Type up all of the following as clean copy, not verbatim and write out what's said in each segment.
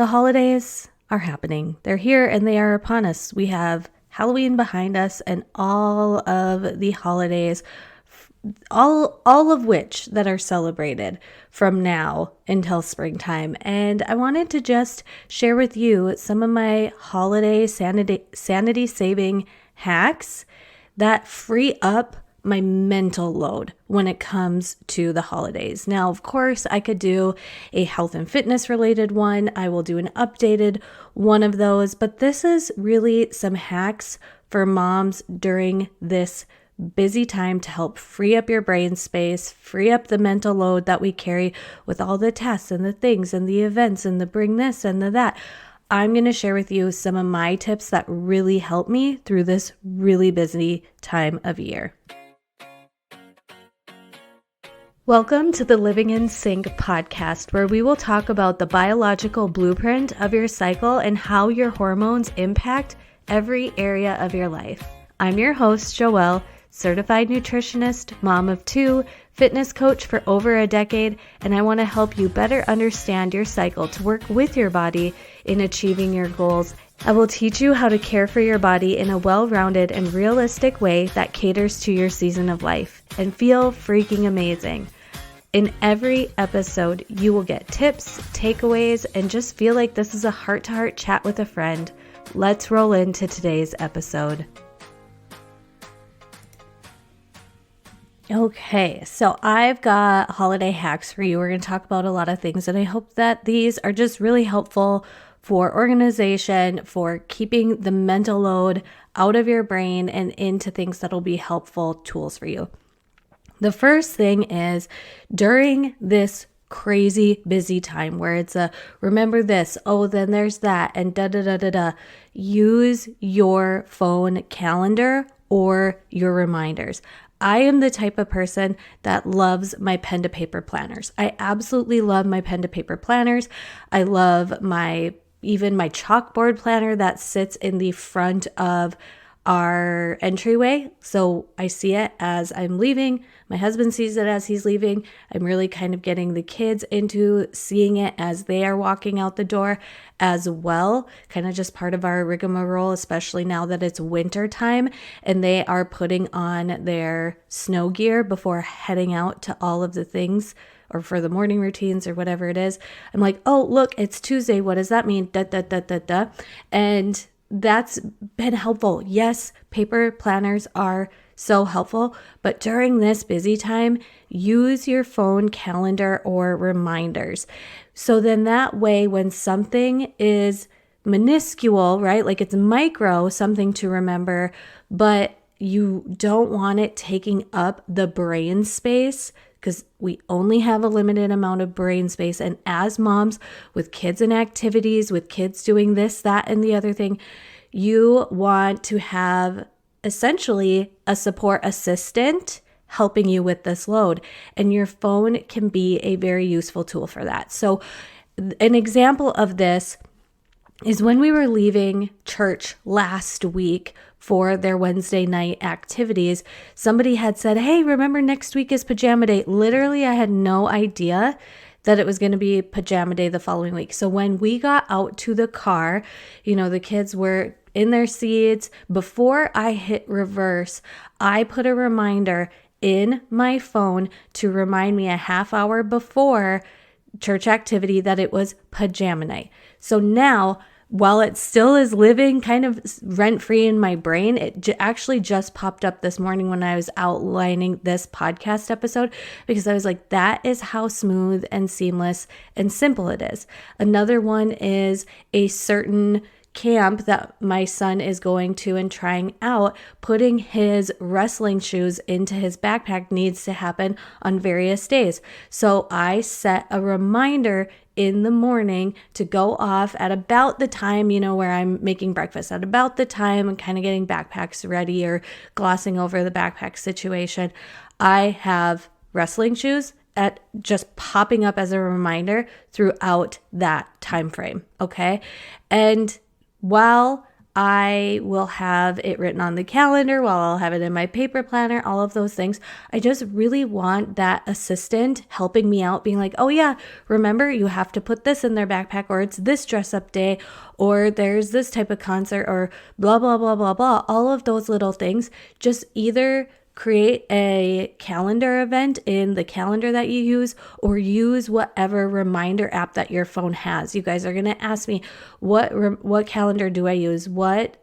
The holidays are happening. They're here and they are upon us. We have Halloween behind us and all of the holidays, all of which that are celebrated from now until springtime. And I wanted to just share with you some of my holiday sanity saving hacks that free up my mental load when it comes to the holidays. Now, of course, I could do a health and fitness related one. I will do an updated one of those, but this is really some hacks for moms during this busy time to help free up your brain space, free up the mental load that we carry with all the tests and the things and the events and the bring this and the that. I'm going to share with you some of my tips that really help me through this really busy time of year. Welcome to the Living in Sync podcast, where we will talk about the biological blueprint of your cycle and how your hormones impact every area of your life. I'm your host, Joelle, certified nutritionist, mom of two, fitness coach for over a decade, and I want to help you better understand your cycle to work with your body in achieving your goals. I will teach you how to care for your body in a well-rounded and realistic way that caters to your season of life and feel freaking amazing. In every episode, you will get tips, takeaways, and just feel like this is a heart-to-heart chat with a friend. Let's roll into today's episode. Okay, so I've got holiday hacks for you. We're going to talk about a lot of things, and I hope that these are just really helpful for organization, for keeping the mental load out of your brain and into things that'll be helpful tools for you. The first thing is during this crazy busy time where it's remember this, oh, then there's that, and use your phone calendar or your reminders. I am the type of person that loves my pen to paper planners. I absolutely love my pen to paper planners. I love even my chalkboard planner that sits in the front of our entryway. So I see it as I'm leaving. My husband sees it as he's leaving. I'm really kind of getting the kids into seeing it as they are walking out the door as well. Kind of just part of our rigmarole, especially now that it's winter time and they are putting on their snow gear before heading out to all of the things or for the morning routines or whatever it is. I'm like, oh, look, it's Tuesday. What does that mean? And that's been helpful. Yes, paper planners are so helpful, but during this busy time, use your phone calendar or reminders. So then that way, when something is minuscule, right? Like it's micro, something to remember, but you don't want it taking up the brain space because we only have a limited amount of brain space. And as moms with kids and activities, with kids doing this, that, and the other thing, you want to have essentially a support assistant helping you with this load. And your phone can be a very useful tool for that. So an example of this is when we were leaving church last week for their Wednesday night activities, somebody had said, hey, remember next week is pajama day. Literally, I had no idea that it was going to be pajama day the following week. So when we got out to the car, the kids were in their seats. Before I hit reverse, I put a reminder in my phone to remind me a half hour before church activity that it was pajama night. So now, while it still is living kind of rent-free in my brain, it actually just popped up this morning when I was outlining this podcast episode because I was like, that is how smooth and seamless and simple it is. Another one is a certain camp that my son is going to and trying out, putting his wrestling shoes into his backpack needs to happen on various days. So I set a reminder in the morning to go off at about the time, where I'm making breakfast, at about the time I'm kind of getting backpacks ready or glossing over the backpack situation. I have wrestling shoes at just popping up as a reminder throughout that time frame. Okay. And while I will have it written on the calendar while I'll have it in my paper planner, all of those things. I just really want that assistant helping me out, being like, oh yeah, remember you have to put this in their backpack, or it's this dress up day, or there's this type of concert, or blah, blah, blah, blah, blah. All of those little things. Just either create a calendar event in the calendar that you use, or use whatever reminder app that your phone has. You guys are going to ask me, what calendar do I use? What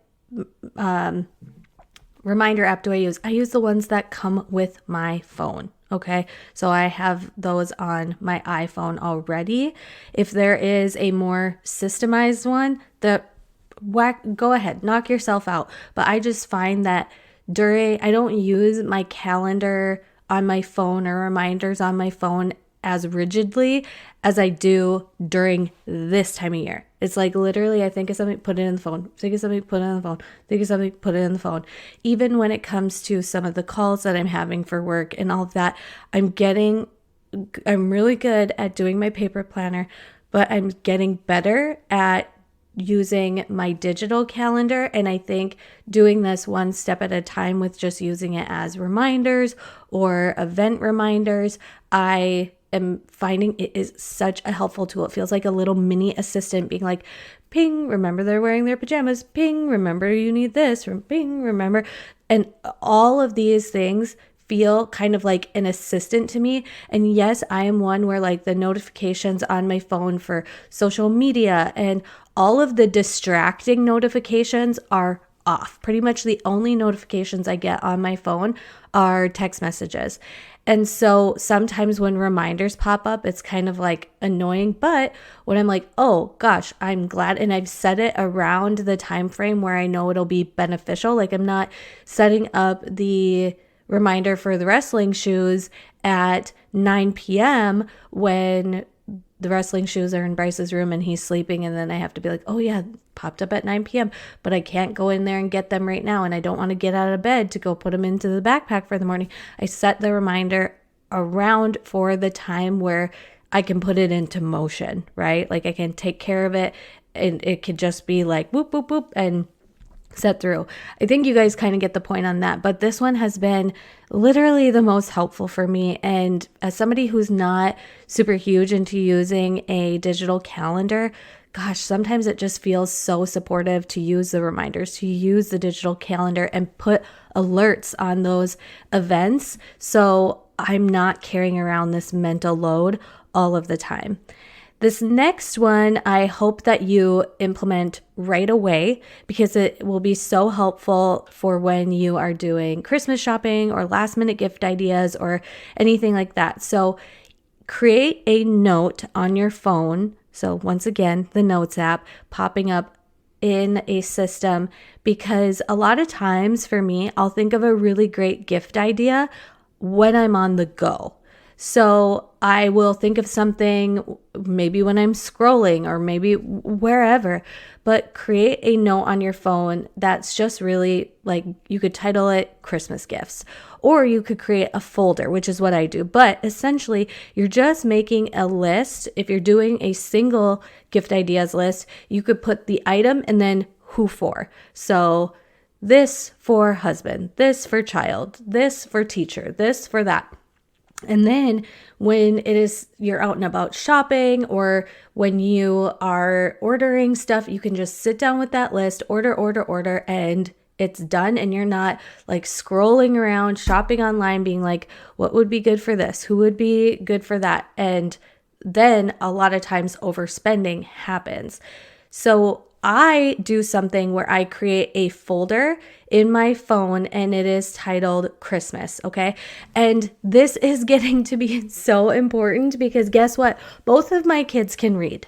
reminder app do I use? I use the ones that come with my phone. Okay, so I have those on my iPhone already. If there is a more systemized one, go ahead, knock yourself out. But I just find that I don't use my calendar on my phone or reminders on my phone as rigidly as I do during this time of year. It's like literally, I think of something, put it in the phone. Think of something, put it in the phone. Think of something, put it in the phone. Even when it comes to some of the calls that I'm having for work and all of that, I'm really good at doing my paper planner, but I'm getting better at using my digital calendar. And I think doing this one step at a time with just using it as reminders or event reminders, I am finding it is such a helpful tool. It feels like a little mini assistant being like, ping, remember they're wearing their pajamas, ping, remember you need this, ping, remember. And all of these things feel kind of like an assistant to me. And yes, I am one where like the notifications on my phone for social media and all of the distracting notifications are off. Pretty much the only notifications I get on my phone are text messages. And so sometimes when reminders pop up, it's kind of like annoying. But when I'm like, oh gosh, I'm glad, and I've set it around the time frame where I know it'll be beneficial. Like I'm not setting up the reminder for the wrestling shoes at 9 p.m. when the wrestling shoes are in Bryce's room and he's sleeping, and then I have to be like, oh yeah, popped up at 9 p.m. but I can't go in there and get them right now, and I don't want to get out of bed to go put them into the backpack for the morning. I set the reminder around for the time where I can put it into motion, right? Like I can take care of it, and it could just be like whoop, whoop, whoop, and set through. I think you guys kind of get the point on that, but this one has been literally the most helpful for me. And as somebody who's not super huge into using a digital calendar, gosh, sometimes it just feels so supportive to use the reminders, to use the digital calendar and put alerts on those events. So I'm not carrying around this mental load all of the time. This next one, I hope that you implement right away because it will be so helpful for when you are doing Christmas shopping or last minute gift ideas or anything like that. So create a note on your phone. So once again, the Notes app popping up in a system, because a lot of times for me, I'll think of a really great gift idea when I'm on the go. So I will think of something maybe when I'm scrolling or maybe wherever, but create a note on your phone that's just really like, you could title it Christmas gifts, or you could create a folder, which is what I do. But essentially, you're just making a list. If you're doing a single gift ideas list, you could put the item and then who for. So this for husband, this for child, this for teacher, this for that. And then when you're out and about shopping or when you are ordering stuff, you can just sit down with that list, order, and it's done. And you're not like scrolling around, shopping online, being like, what would be good for this? Who would be good for that? And then a lot of times overspending happens. So I do something where I create a folder in my phone and it is titled Christmas, okay? And this is getting to be so important because guess what? Both of my kids can read.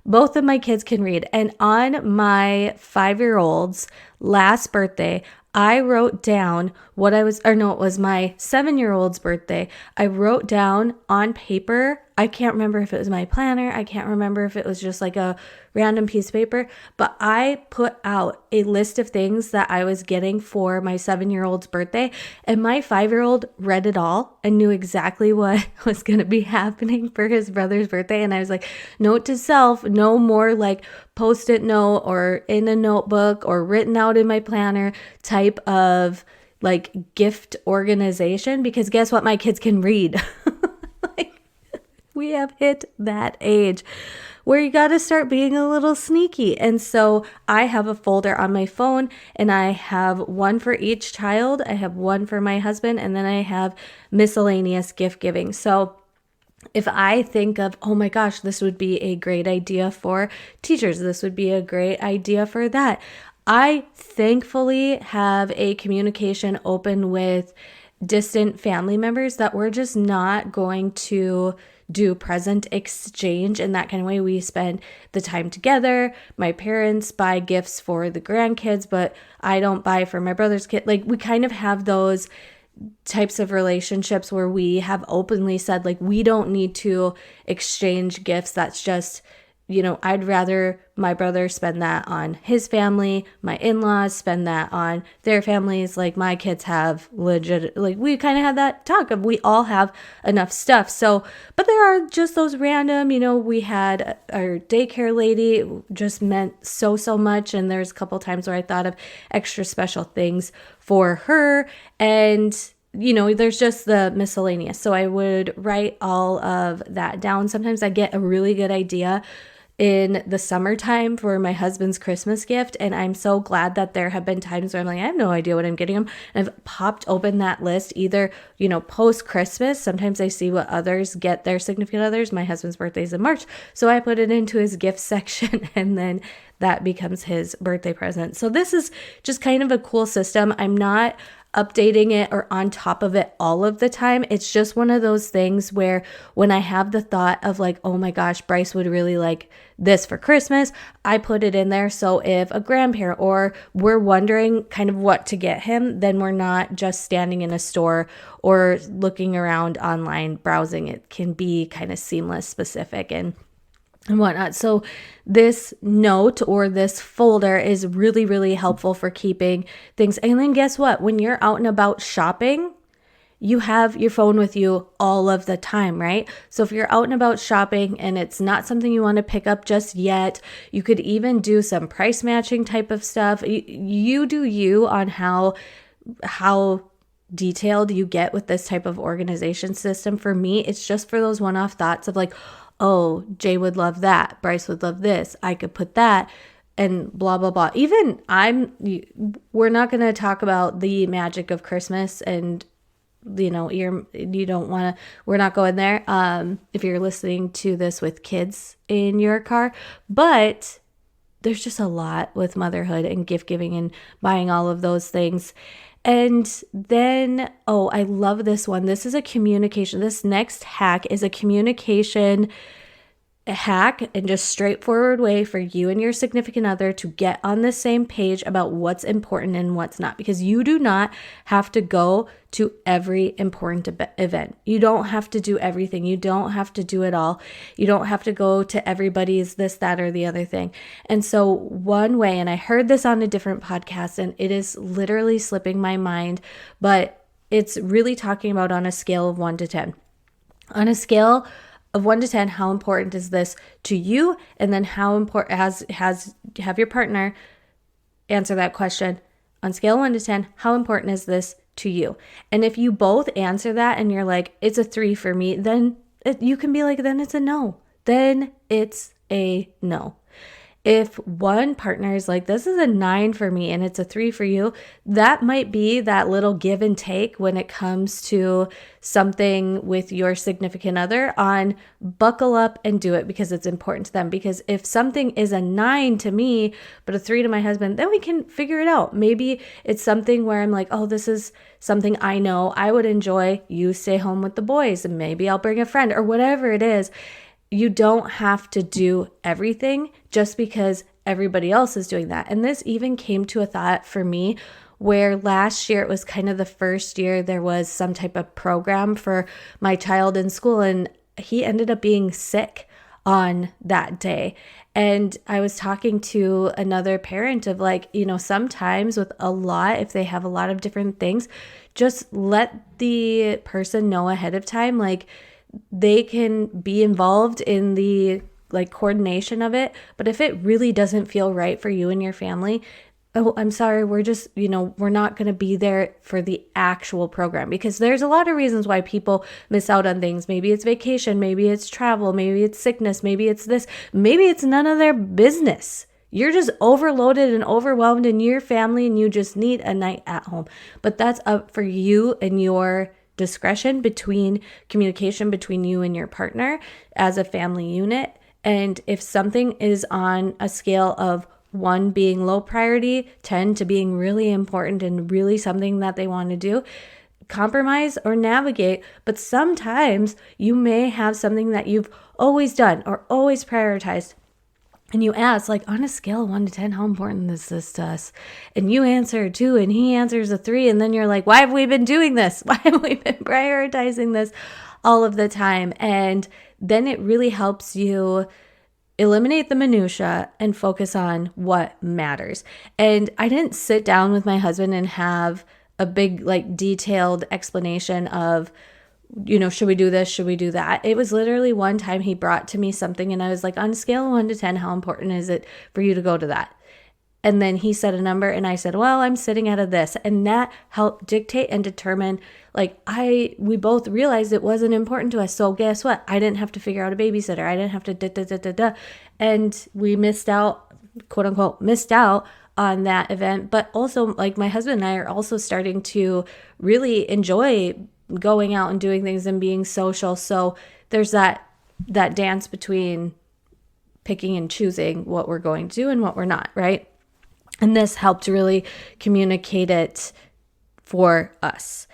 And on my 5-year-old's last birthday, I wrote down it was my 7-year-old's birthday. I wrote down on paper I can't remember if it was my planner. I can't remember if it was just like a random piece of paper, but I put out a list of things that I was getting for my 7-year-old's birthday, and my 5-year-old read it all and knew exactly what was going to be happening for his brother's birthday. And I was like, note to self, no more like post-it note or in a notebook or written out in my planner type of like gift organization, because guess what? My kids can read. Like, we have hit that age where you got to start being a little sneaky. And so I have a folder on my phone, and I have one for each child. I have one for my husband, and then I have miscellaneous gift giving. So if I think of, oh my gosh, this would be a great idea for teachers, this would be a great idea for that, I thankfully have a communication open with distant family members that we're just not going to do present exchange in that kind of way. We spend the time together. My parents buy gifts for the grandkids, but I don't buy for my brother's kid. Like, we kind of have those types of relationships where we have openly said, like, we don't need to exchange gifts. That's just, I'd rather my brother spend that on his family, my in-laws spend that on their families. Like, my kids have legit, like, we kind of had that talk of we all have enough stuff. So, but there are just those random, we had our daycare lady just meant so much. And there's a couple times where I thought of extra special things for her. And there's just the miscellaneous. So I would write all of that down. Sometimes I get a really good idea in the summertime for my husband's Christmas gift. And I'm so glad that there have been times where I'm like, I have no idea what I'm getting him. And I've popped open that list either, post Christmas. Sometimes I see what others get their significant others. My husband's birthday is in March. So I put it into his gift section, and then that becomes his birthday present. So this is just kind of a cool system. I'm not updating it or on top of it all of the time. It's just one of those things where when I have the thought of like, oh my gosh, Bryce would really like this for Christmas, I put it in there. So if a grandparent or we're wondering kind of what to get him, then we're not just standing in a store or looking around online browsing. It can be kind of seamless, specific, and whatnot. So this note or this folder is really, really helpful for keeping things. And then guess what? When you're out and about shopping, you have your phone with you all of the time, right? So if you're out and about shopping and it's not something you want to pick up just yet, you could even do some price matching type of stuff. You do you on how detailed you get with this type of organization system. For me, it's just for those one-off thoughts of like, oh, Jay would love that. Bryce would love this. I could put that, and blah, blah, blah. Even we're not going to talk about the magic of Christmas, and you don't want to, we're not going there. If you're listening to this with kids in your car, but there's just a lot with motherhood and gift giving and buying all of those things. And then, I love this one. This is a communication. This next hack is a communication hack and just straightforward way for you and your significant other to get on the same page about what's important and what's not, because you do not have to go to every important event. You don't have to do everything. You don't have to do it all. You don't have to go to everybody's this, that, or the other thing. And so one way, and I heard this on a different podcast, and it is literally slipping my mind, but it's really talking about on a scale of 1 to 10. On a scale of 1 to 10, how important is this to you? And then how important have your partner answer that question. On scale of 1 to 10, how important is this to you? And if you both answer that and you're like, it's a 3 for me, then you can be like, then it's a no. Then it's a no. If one partner is like, this is a 9 for me and it's a 3 for you, that might be that little give and take when it comes to something with your significant other on buckle up and do it because it's important to them. Because if something is a 9 to me, but a 3 to my husband, then we can figure it out. Maybe it's something where I'm like, oh, this is something I know I would enjoy. You stay home with the boys and maybe I'll bring a friend or whatever it is. You don't have to do everything just because everybody else is doing that. And this even came to a thought for me where last year it was kind of the first year there was some type of program for my child in school. And he ended up being sick on that day. And I was talking to another parent of like, sometimes with a lot, if they have a lot of different things, just let the person know ahead of time, like they can be involved in the like coordination of it. But if it really doesn't feel right for you and your family, oh, I'm sorry, we're just, we're not going to be there for the actual program, because there's a lot of reasons why people miss out on things. Maybe it's vacation, maybe it's travel, maybe it's sickness, maybe it's this, maybe it's none of their business. You're just overloaded and overwhelmed in your family and you just need a night at home. But that's up for you and your discretion between communication between you and your partner as a family unit. And if something is on a scale of 1 being low priority, 10 to being really important and really something that they want to do, compromise or navigate. But sometimes you may have something that you've always done or always prioritized. And you ask, like, on a scale of 1 to 10, how important is this to us? And you answer a 2 and he answers a 3. And then you're like, why have we been doing this? Why have we been prioritizing this all of the time? And then it really helps you eliminate the minutia and focus on what matters. And I didn't sit down with my husband and have a big, like, detailed explanation of, should we do this? Should we do that? It was literally one time he brought to me something and I was like, on a scale of 1 to 10, how important is it for you to go to that? And then he said a number and I said, well, I'm sitting out of this. And that helped dictate and determine, like, we both realized it wasn't important to us. So guess what? I didn't have to figure out a babysitter. I didn't have to And we missed out, quote unquote, on that event. But also, like, my husband and I are also starting to really enjoy going out and doing things and being social. So there's that dance between picking and choosing what we're going to do and what we're not, right? And this helped really communicate it for us.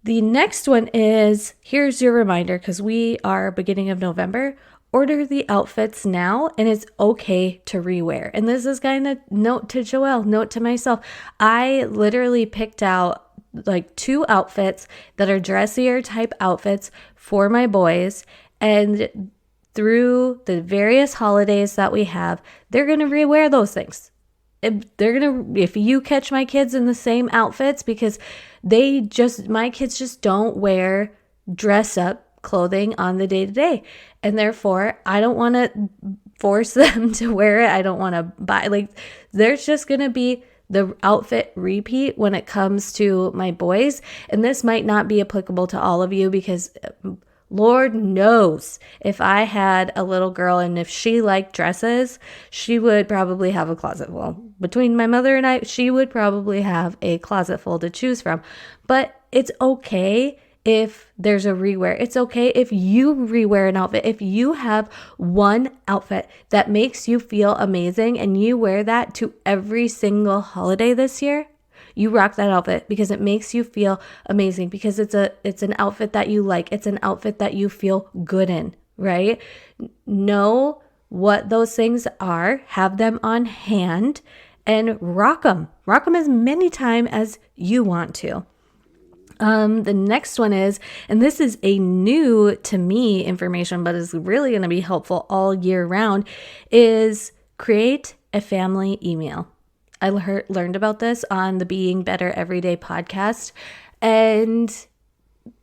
The next one is, here's your reminder, because we are beginning of November, order the outfits now and it's okay to rewear. And this is kind of note to Joelle, note to myself. I literally picked out like 2 outfits that are dressier type outfits for my boys. And through the various holidays that we have, they're going to rewear those things. If you catch my kids in the same outfits, because my kids just don't wear dress up clothing on the day to day. And therefore I don't want to force them to wear it. I don't want to buy, like, there's just going to be the outfit repeat when it comes to my boys. And this might not be applicable to all of you, because Lord knows if I had a little girl and if she liked dresses, she would probably have a closet full. Between my mother and I, she would probably have a closet full to choose from. But it's okay if there's a rewear. It's okay if you rewear an outfit. If you have one outfit that makes you feel amazing and you wear that to every single holiday this year, you rock that outfit because it makes you feel amazing, because it's an outfit that you like. It's an outfit that you feel good in, right? Know what those things are, have them on hand, and rock them. Rock them as many times as you want to. The next one is, and this is a new to me information, but is really going to be helpful all year round, is create a family email. I learned about this on the Being Better Everyday podcast, and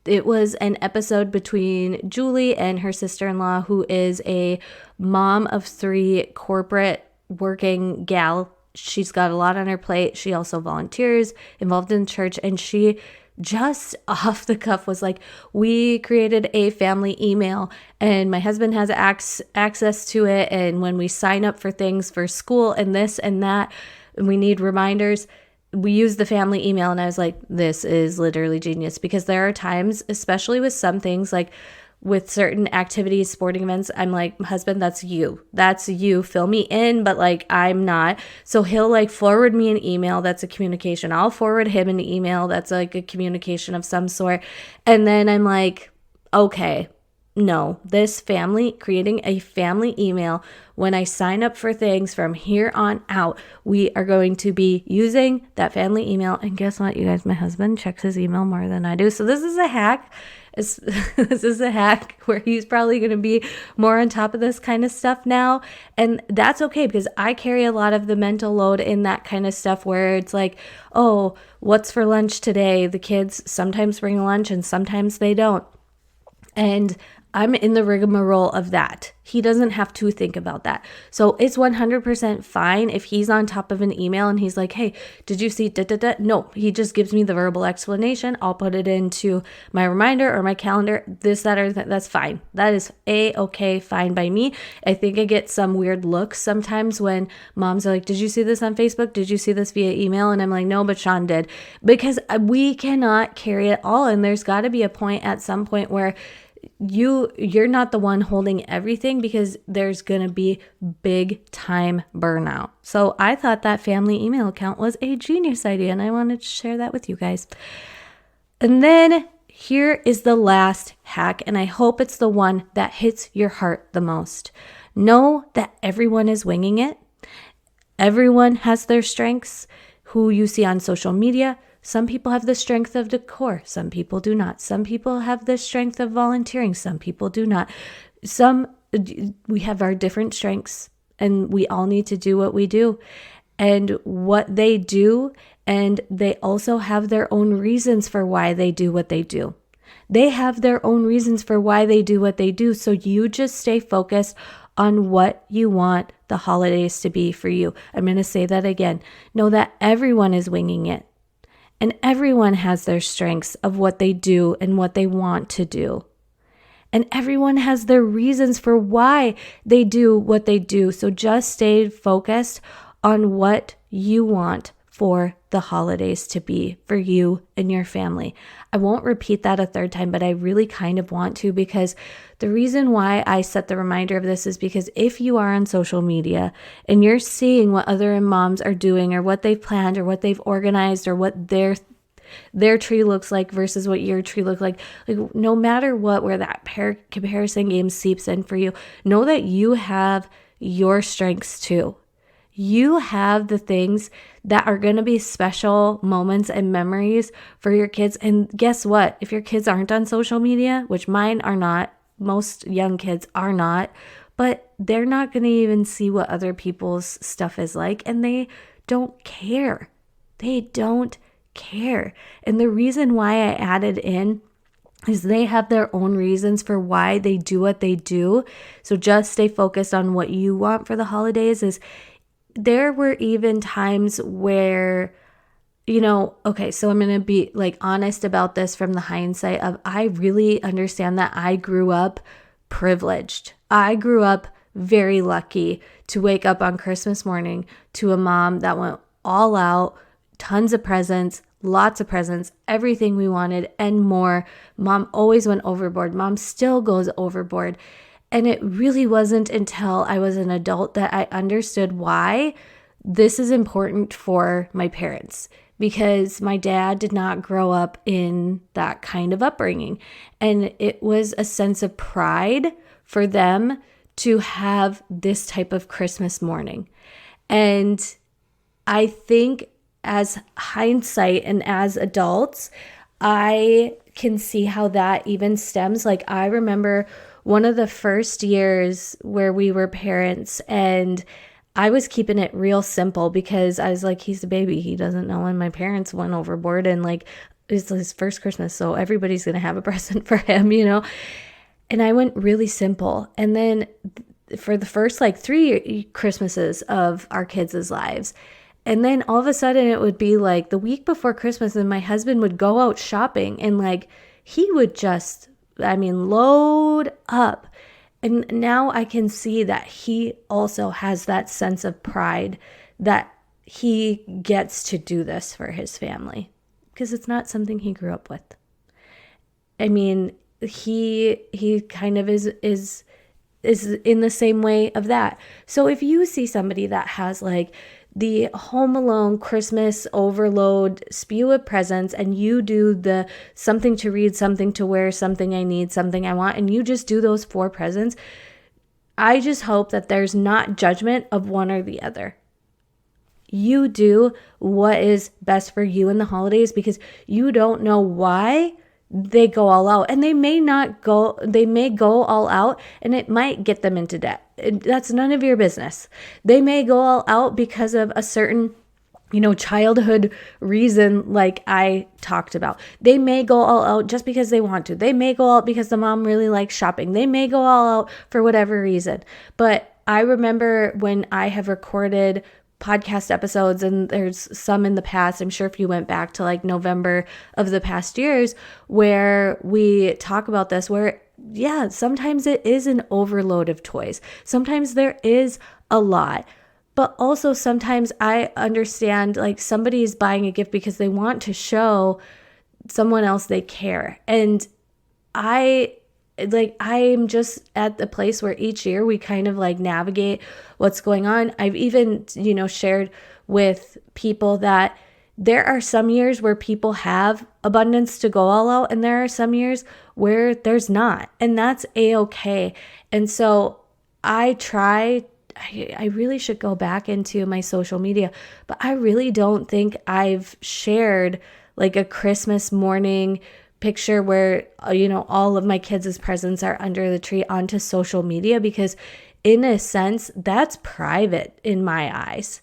it was an episode between Julie and her sister-in-law, who is a mom of 3, corporate working gal. She's got a lot on her plate. She also volunteers, involved in church, and she just off the cuff was like, we created a family email and my husband has access to it. And when we sign up for things for school and this and that, and we need reminders, we use the family email. And I was like, this is literally genius, because there are times, especially with some things, like with certain activities, sporting events, I'm like, husband, that's you, fill me in, but like, I'm not. So he'll like forward me an email. That's a communication. I'll forward him an email. That's like a communication of some sort. And then I'm like, okay, no, creating a family email, when I sign up for things from here on out, we are going to be using that family email. And guess what, you guys, my husband checks his email more than I do. So this is a hack. This is a hack where he's probably going to be more on top of this kind of stuff now. And that's okay, because I carry a lot of the mental load in that kind of stuff where it's like, oh, what's for lunch today? The kids sometimes bring lunch and sometimes they don't. And I'm in the rigmarole of that. He doesn't have to think about that. So it's 100% fine if he's on top of an email and he's like, hey, did you see da-da-da? No, he just gives me the verbal explanation. I'll put it into my reminder or my calendar, this, that, or that. That's fine. That is okay, fine by me. I think I get some weird looks sometimes when moms are like, did you see this on Facebook? Did you see this via email? And I'm like, no, but Sean did. Because we cannot carry it all. And there's got to be a point at some point where you're not the one holding everything, because there's going to be big time burnout. So I thought that family email account was a genius idea, and I wanted to share that with you guys. And then here is the last hack, and I hope it's the one that hits your heart the most. Know that everyone is winging it. Everyone has their strengths. Who you see on social media, some people have the strength of decor, some people do not. Some people have the strength of volunteering, some people do not. We have our different strengths, and we all need to do what we do and what they do. And they also have their own reasons for why they do what they do. They have their own reasons for why they do what they do. So you just stay focused on what you want the holidays to be for you. I'm going to say that again. Know that everyone is winging it. And everyone has their strengths of what they do and what they want to do. And everyone has their reasons for why they do what they do. So just stay focused on what you want for the holidays to be for you and your family. I won't repeat that a third time, but I really kind of want to, because the reason why I set the reminder of this is because if you are on social media and you're seeing what other moms are doing or what they've planned or what they've organized or what their tree looks like versus what your tree looks like no matter what, where that comparison game seeps in for you, know that you have your strengths too. You have the things that are going to be special moments and memories for your kids. And guess what? If your kids aren't on social media, which mine are not, most young kids are not, but they're not going to even see what other people's stuff is like. And they don't care. They don't care. And the reason why I added in is they have their own reasons for why they do what they do. So just stay focused on what you want for the holidays. There were even times where, okay, so I'm going to be honest about this from the hindsight of, I really understand that I grew up privileged. I grew up very lucky to wake up on Christmas morning to a mom that went all out, tons of presents, lots of presents, everything we wanted and more. Mom always went overboard. Mom still goes overboard. And it really wasn't until I was an adult that I understood why this is important for my parents, because my dad did not grow up in that kind of upbringing. And it was a sense of pride for them to have this type of Christmas morning. And I think as hindsight and as adults, I can see how that even stems. I remember one of the first years where we were parents, and I was keeping it real simple because I was like, he's a baby. He doesn't know. And my parents went overboard, and it's his first Christmas, so everybody's going to have a present for him, And I went really simple. And then for the first 3 Christmases of our kids' lives, and then all of a sudden it would be the week before Christmas, and my husband would go out shopping, and he would just load up. And now I can see that he also has that sense of pride that he gets to do this for his family, because it's not something he grew up with. He kind of is is in the same way of that. So if you see somebody that has like the Home Alone Christmas overload spew of presents, and you do the something to read, something to wear, something I need, something I want, and you just do those 4 presents, I just hope that there's not judgment of one or the other. You do what is best for you in the holidays, because you don't know why they go all out, and they may go all out and it might get them into debt. That's none of your business. They may go all out because of a certain childhood reason, like I talked about. They may go all out just because they want to. They may go out because the mom really likes shopping. They may go all out for whatever reason. But I remember when I have recorded podcast episodes, and there's some in the past, I'm sure if you went back to like November of the past years, where we talk about this, where sometimes it is an overload of toys. Sometimes there is a lot. But also sometimes I understand like somebody is buying a gift because they want to show someone else they care. And I'm just at the place where each year we kind of like navigate what's going on. I've even, shared with people that there are some years where people have abundance to go all out, and there are some years where there's not. And that's a-okay. And so I really should go back into my social media, but I really don't think I've shared like a Christmas morning picture where, all of my kids' presents are under the tree onto social media, because in a sense, that's private in my eyes.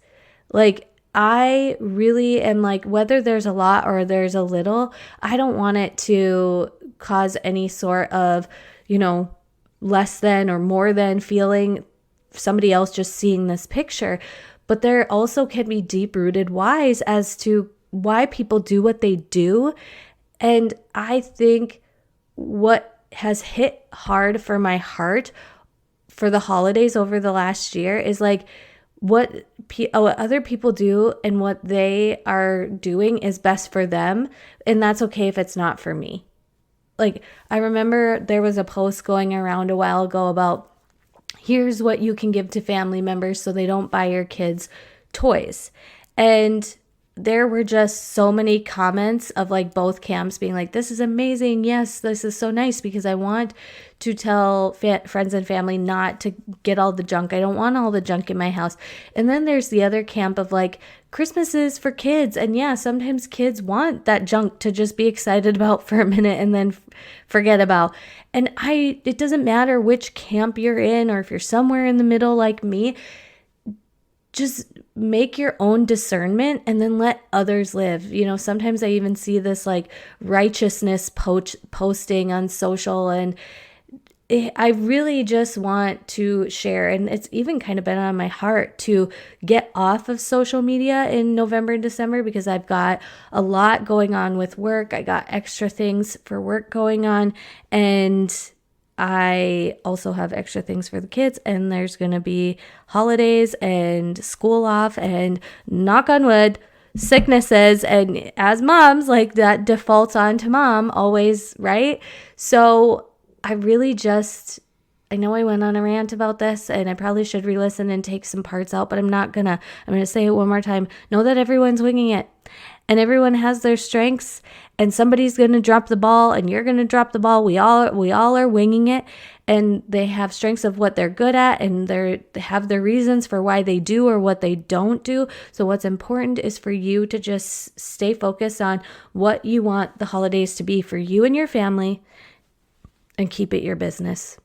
Like, I really am like, whether there's a lot or there's a little, I don't want it to cause any sort of, less than or more than feeling, somebody else just seeing this picture. But there also can be deep-rooted whys as to why people do what they do. And I think what has hit hard for my heart for the holidays over the last year is like what other people do and what they are doing is best for them. And that's okay if it's not for me. Like, I remember there was a post going around a while ago about, here's what you can give to family members so they don't buy your kids toys. And there were just so many comments of like both camps being like, this is amazing. Yes, this is so nice, because I want to tell friends and family not to get all the junk. I don't want all the junk in my house. And then there's the other camp of like, Christmas is for kids. And yeah, sometimes kids want that junk to just be excited about for a minute and then forget about. And it doesn't matter which camp you're in, or if you're somewhere in the middle like me, just make your own discernment and then let others live. Sometimes I even see this like righteousness posting on social, and I really just want to share, and it's even kind of been on my heart to get off of social media in November and December, because I've got a lot going on with work. I got extra things for work going on, and I also have extra things for the kids, and there's going to be holidays and school off, and knock on wood, sicknesses. And as moms, like that defaults onto mom always, right? So I know I went on a rant about this, and I probably should re-listen and take some parts out, but I'm not gonna. I'm gonna say it one more time. Know that everyone's winging it, and everyone has their strengths, and somebody's gonna drop the ball, and you're gonna drop the ball. We all are winging it, and they have strengths of what they're good at, and they have their reasons for why they do or what they don't do. So what's important is for you to just stay focused on what you want the holidays to be for you and your family, and keep it your business.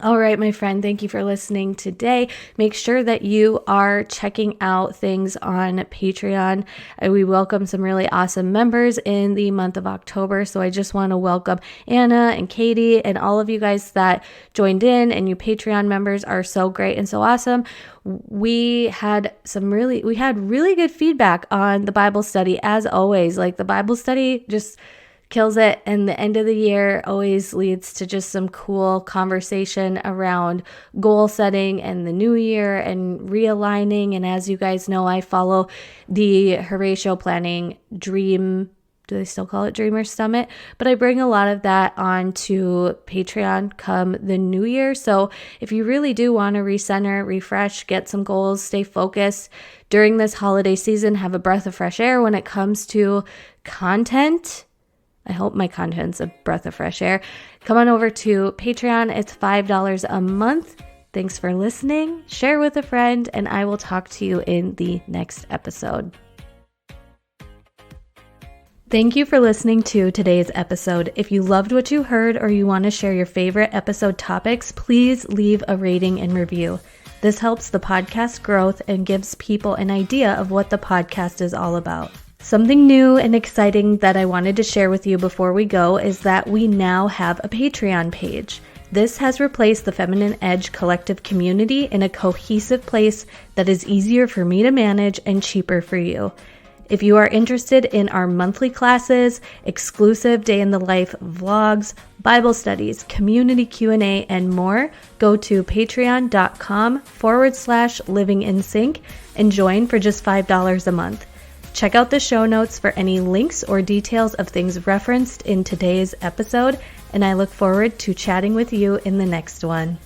All right, my friend, thank you for listening today. Make sure that you are checking out things on Patreon. We welcome some really awesome members in the month of October. So I just want to welcome Anna and Katie and all of you guys that joined in, and you Patreon members are so great and so awesome. We had really good feedback on the Bible study, as always. Like, the Bible study just kills it, and the end of the year always leads to just some cool conversation around goal setting and the new year and realigning. And as you guys know, I follow the Horatio Planning Dream do they still call it Dreamer Summit? But I bring a lot of that onto Patreon come the new year. So if you really do want to recenter, refresh, get some goals, stay focused during this holiday season, have a breath of fresh air when it comes to content. I hope my content's a breath of fresh air. Come on over to Patreon. It's $5 a month. Thanks for listening. Share with a friend, and I will talk to you in the next episode. Thank you for listening to today's episode. If you loved what you heard or you want to share your favorite episode topics, please leave a rating and review. This helps the podcast growth and gives people an idea of what the podcast is all about. Something new and exciting that I wanted to share with you before we go is that we now have a Patreon page. This has replaced the Feminine Edge collective community in a cohesive place that is easier for me to manage and cheaper for you. If you are interested in our monthly classes, exclusive day in the life vlogs, Bible studies, community Q&A, and more, go to patreon.com/livingInSync and join for just $5 a month. Check out the show notes for any links or details of things referenced in today's episode, and I look forward to chatting with you in the next one.